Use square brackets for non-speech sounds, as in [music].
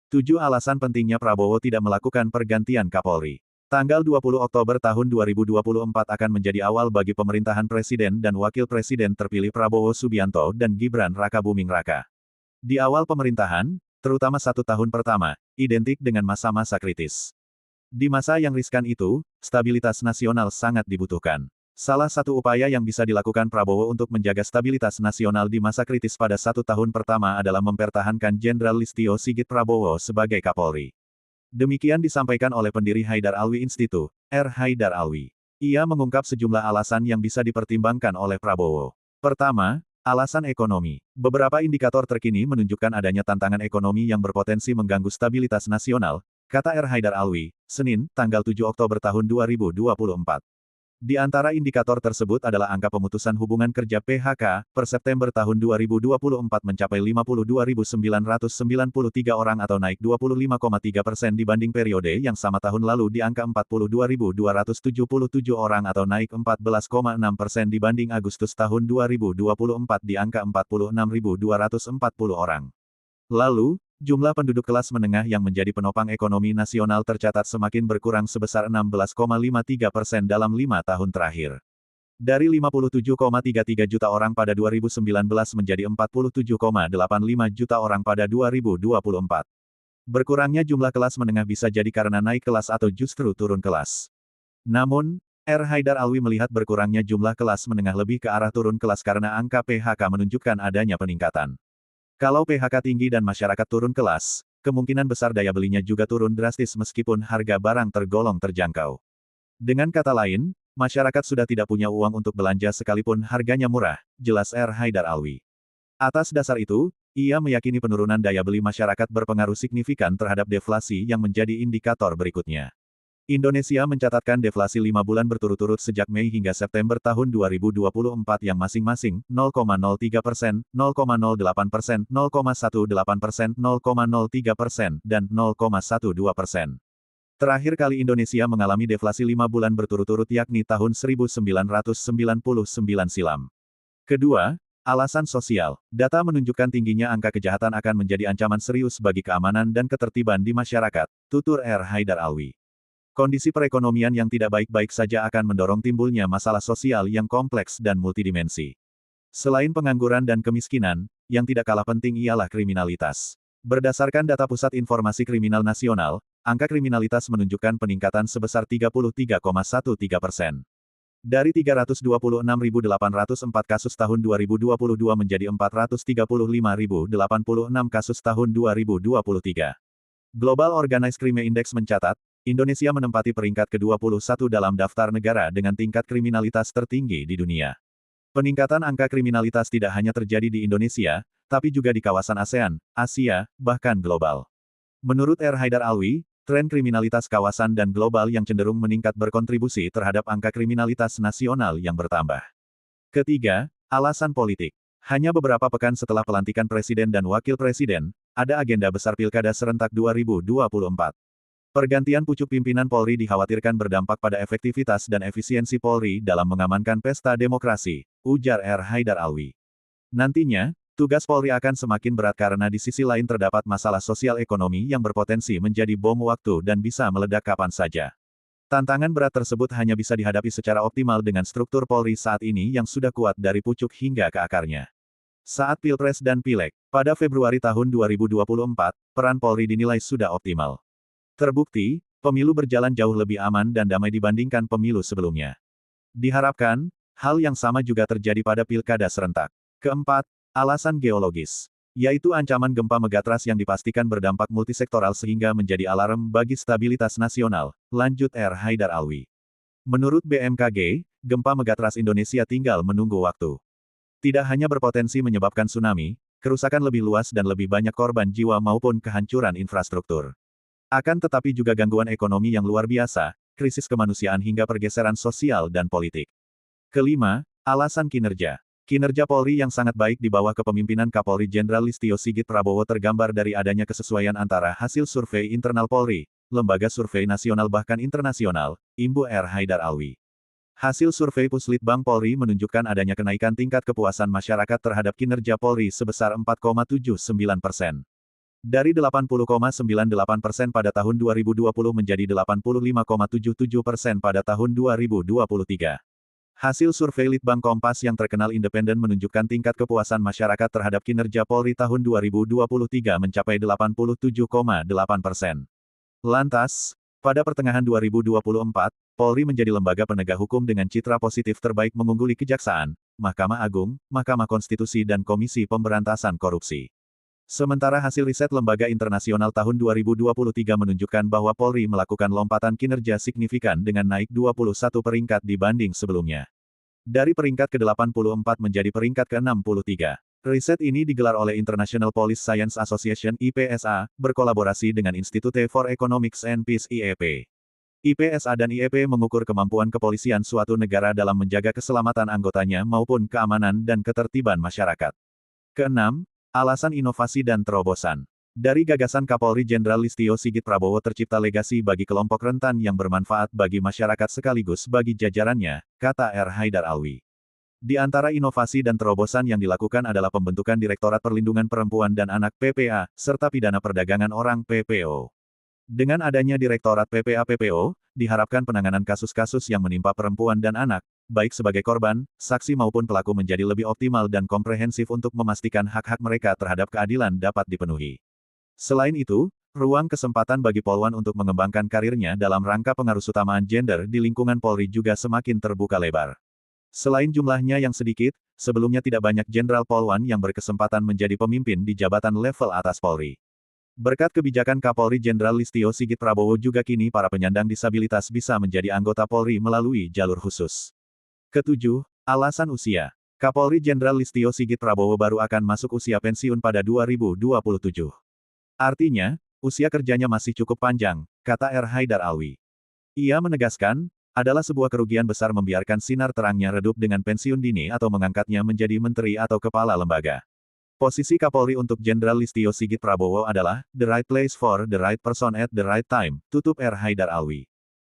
7 alasan pentingnya Prabowo tidak melakukan pergantian Kapolri. Tanggal 20 Oktober tahun 2024 akan menjadi awal bagi pemerintahan Presiden dan Wakil Presiden terpilih Prabowo Subianto dan Gibran Rakabuming Raka. Di awal pemerintahan, terutama 1 tahun pertama, identik dengan masa-masa kritis. Di masa yang riskan itu, stabilitas nasional sangat dibutuhkan. Salah satu upaya yang bisa dilakukan Prabowo untuk menjaga stabilitas nasional di masa kritis pada 1 tahun pertama adalah mempertahankan Jenderal Listio Sigit Prabowo sebagai Kapolri. Demikian disampaikan oleh pendiri Haidar Alwi Institute, R. Haidar Alwi. Ia mengungkap sejumlah alasan yang bisa dipertimbangkan oleh Prabowo. Pertama, alasan ekonomi. Beberapa indikator terkini menunjukkan adanya tantangan ekonomi yang berpotensi mengganggu stabilitas nasional, kata R. Haidar Alwi, Senin, tanggal 7 Oktober tahun 2024. Di antara indikator tersebut adalah angka pemutusan hubungan kerja PHK, per September tahun 2024 mencapai 52.993 orang atau naik 25,3% dibanding periode yang sama tahun lalu di angka 42.277 orang atau naik 14,6% dibanding Agustus tahun 2024 di angka 46.240 orang. Lalu, jumlah penduduk kelas menengah yang menjadi penopang ekonomi nasional tercatat semakin berkurang sebesar 16,53% dalam 5 tahun terakhir. Dari 57,33 juta orang pada 2019 menjadi 47,85 juta orang pada 2024. Berkurangnya jumlah kelas menengah bisa jadi karena naik kelas atau justru turun kelas. Namun, R. Haidar Alwi melihat berkurangnya jumlah kelas menengah lebih ke arah turun kelas karena angka PHK menunjukkan adanya peningkatan. Kalau PHK tinggi dan masyarakat turun kelas, kemungkinan besar daya belinya juga turun drastis meskipun harga barang tergolong terjangkau. Dengan kata lain, masyarakat sudah tidak punya uang untuk belanja sekalipun harganya murah, jelas R. Haidar Alwi. Atas dasar itu, ia meyakini penurunan daya beli masyarakat berpengaruh signifikan terhadap deflasi yang menjadi indikator berikutnya. Indonesia mencatatkan deflasi 5 bulan berturut-turut sejak Mei hingga September tahun 2024 yang masing-masing 0,03%, 0,08%, 0,18%, 0,03%, dan 0,12%. Terakhir kali Indonesia mengalami deflasi 5 bulan berturut-turut yakni tahun 1999 silam. Kedua, alasan sosial. Data menunjukkan tingginya angka kejahatan akan menjadi ancaman serius bagi keamanan dan ketertiban di masyarakat, tutur R. Haidar Alwi. Kondisi perekonomian yang tidak baik-baik saja akan mendorong timbulnya masalah sosial yang kompleks dan multidimensi. Selain pengangguran dan kemiskinan, yang tidak kalah penting ialah kriminalitas. Berdasarkan data Pusat Informasi Kriminal Nasional, angka kriminalitas menunjukkan peningkatan sebesar 33,13%. Dari 326.804 kasus tahun 2022 menjadi 435.086 kasus tahun 2023. Global Organized Crime Index mencatat, Indonesia menempati peringkat ke-21 dalam daftar negara dengan tingkat kriminalitas tertinggi di dunia. Peningkatan angka kriminalitas tidak hanya terjadi di Indonesia, tapi juga di kawasan ASEAN, Asia, bahkan global. Menurut R. Haidar Alwi, tren kriminalitas kawasan dan global yang cenderung meningkat berkontribusi terhadap angka kriminalitas nasional yang bertambah. Ketiga, alasan politik. Hanya beberapa pekan setelah pelantikan Presiden dan Wakil Presiden, ada agenda besar Pilkada serentak 2024. Pergantian pucuk pimpinan Polri dikhawatirkan berdampak pada efektivitas dan efisiensi Polri dalam mengamankan pesta demokrasi, ujar R. Haidar Alwi. Nantinya, tugas Polri akan semakin berat karena di sisi lain terdapat masalah sosial ekonomi yang berpotensi menjadi bom waktu dan bisa meledak kapan saja. Tantangan berat tersebut hanya bisa dihadapi secara optimal dengan struktur Polri saat ini yang sudah kuat dari pucuk hingga ke akarnya. Saat Pilpres dan Pileg, pada Februari tahun 2024, peran Polri dinilai sudah optimal. Terbukti, pemilu berjalan jauh lebih aman dan damai dibandingkan pemilu sebelumnya. Diharapkan, hal yang sama juga terjadi pada pilkada serentak. Keempat, alasan geologis. Yaitu ancaman gempa megatrust yang dipastikan berdampak multisektoral sehingga menjadi alarm bagi stabilitas nasional, lanjut R. Haidar Alwi. Menurut BMKG, gempa megatrust Indonesia tinggal menunggu waktu. Tidak hanya berpotensi menyebabkan tsunami, kerusakan lebih luas dan lebih banyak korban jiwa maupun kehancuran infrastruktur. Akan tetapi juga gangguan ekonomi yang luar biasa, krisis kemanusiaan hingga pergeseran sosial dan politik. Kelima, alasan kinerja. Kinerja Polri yang sangat baik di bawah kepemimpinan Kapolri Jenderal Listio Sigit Prabowo tergambar dari adanya kesesuaian antara hasil survei internal Polri, lembaga survei nasional bahkan internasional, Imbu R. Haidar Alwi. Hasil survei Puslitbang Polri menunjukkan adanya kenaikan tingkat kepuasan masyarakat terhadap kinerja Polri sebesar 4,79%. Dari 80,98% pada tahun 2020 menjadi 85,77% pada tahun 2023. Hasil survei Litbang Kompas yang terkenal independen menunjukkan tingkat kepuasan masyarakat terhadap kinerja Polri tahun 2023 mencapai 87,8%. Lantas, pada pertengahan 2024, Polri menjadi lembaga penegak hukum dengan citra positif terbaik mengungguli Kejaksaan, Mahkamah Agung, Mahkamah Konstitusi dan Komisi Pemberantasan Korupsi. Sementara hasil riset lembaga internasional tahun 2023 menunjukkan bahwa Polri melakukan lompatan kinerja signifikan dengan naik 21 peringkat dibanding sebelumnya. Dari peringkat ke-84 menjadi peringkat ke-63. Riset ini digelar oleh International Police Science Association (IPSA), berkolaborasi dengan Institute for Economics and Peace (IEP). IPSA dan IEP mengukur kemampuan kepolisian suatu negara dalam menjaga keselamatan anggotanya maupun keamanan dan ketertiban masyarakat. Keenam, alasan inovasi dan terobosan. Dari gagasan Kapolri Jenderal Listio Sigit Prabowo tercipta legasi bagi kelompok rentan yang bermanfaat bagi masyarakat sekaligus bagi jajarannya, kata R. Haidar Alwi. Di antara inovasi dan terobosan yang dilakukan adalah pembentukan Direktorat Perlindungan Perempuan dan Anak (PPA), serta Pidana Perdagangan Orang. [noise] Dengan adanya Direktorat PPA-PPO, diharapkan penanganan kasus-kasus yang menimpa perempuan dan anak, baik sebagai korban, saksi maupun pelaku menjadi lebih optimal dan komprehensif untuk memastikan hak-hak mereka terhadap keadilan dapat dipenuhi. Selain itu, ruang kesempatan bagi Polwan untuk mengembangkan karirnya dalam rangka pengurusutamaan gender di lingkungan Polri juga semakin terbuka lebar. Selain jumlahnya yang sedikit, sebelumnya tidak banyak Jenderal Polwan yang berkesempatan menjadi pemimpin di jabatan level atas Polri. Berkat kebijakan Kapolri Jenderal Listio Sigit Prabowo juga kini para penyandang disabilitas bisa menjadi anggota Polri melalui jalur khusus. Ketujuh, alasan usia. Kapolri Jenderal Listio Sigit Prabowo baru akan masuk usia pensiun pada 2027. Artinya, usia kerjanya masih cukup panjang, kata R. Haidar Alwi. Ia menegaskan, adalah sebuah kerugian besar membiarkan sinar terangnya redup dengan pensiun dini atau mengangkatnya menjadi menteri atau kepala lembaga. Posisi Kapolri untuk Jenderal Listio Sigit Prabowo adalah the right place for the right person at the right time, tutup R. Haidar Alwi.